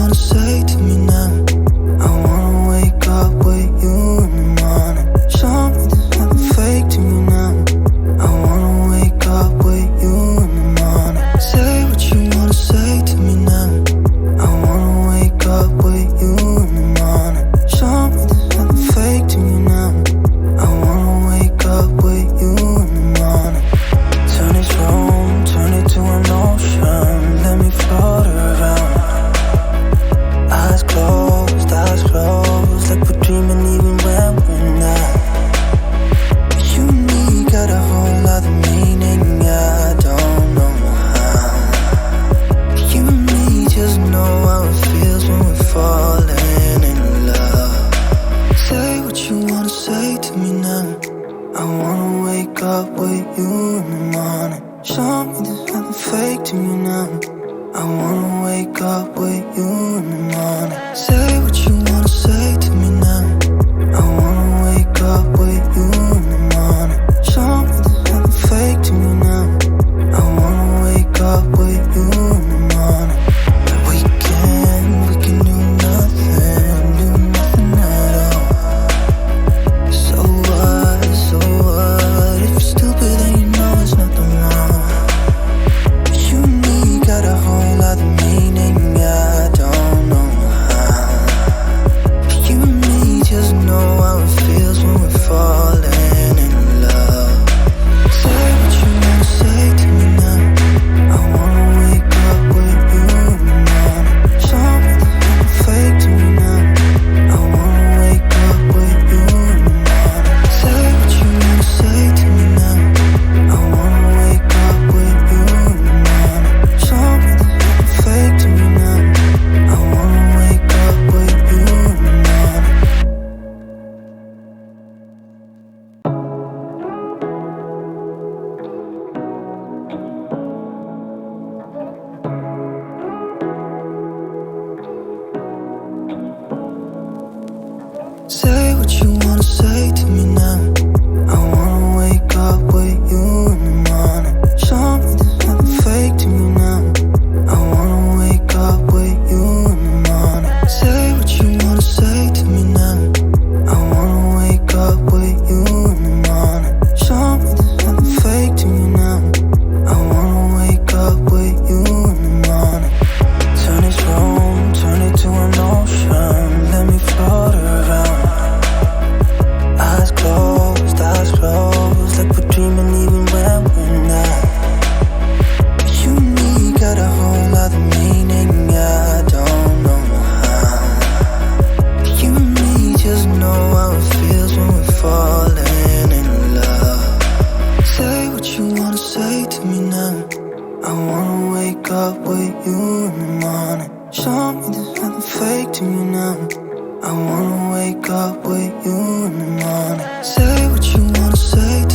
wanna say to me now. I wanna wake up with you in the morning. Show me there's nothing fake to me now. I wanna wake up with you in the morning. Say what you wanna say to me now. I wanna wake up with you in the morning. Show me there's nothing fake to me now. I wanna wake up with you in the morning. Turn this room, turn it to an ocean. Let me float around. Eyes closed, like we're dreaming even when we're not. You and me got a whole other meaning, I don't know how. You and me just know how it feels when we're falling in love. Say what you wanna say to me now. I wanna wake up with you in the morning. Show me there's nothing fake to me now. I wanna wake up with you in the morning. Say what you wanna say to me now. I wanna wake up with you in the morning. Show me there's nothing fake to me now. I wanna wake up with you in the morning. We can do nothing at all. So what, if you're stupid then you know there's nothing wrong. You and me got a whole other meaning, I don't know how. You and me just know how it feels when we're falling in love. Say what you wanna say to me now. I wanna wake up with you in the morning. Show me there's nothing fake to me now. I wanna wake up with you in the morning. Say what you wanna say to me now. I wanna wake up with you in the morning. Show me there's nothing fake to me now. I wanna wake up with you in the morning. Say what you wanna say to me now. I wanna wake up with you in the morning. Show me there's nothing fake to me now. I wanna wake up with you in the morning. Say what you wanna say to me now. I wanna wake up with you in the morning. Show me there's nothing fake to me now. I wanna wake up with you in the morning. Turn this room, turn it to an ocean. Let me float around. Eyes closed, like we're dreaming even when we're not. You and me got a whole other meaning, I don't know how. You and me just know how it feels when we're falling in love. Say what you wanna say to me now. I wanna wake up with you in the morning. Show me there's nothing fake to me now. I wanna wake up with you in the morning. Say what you wanna say to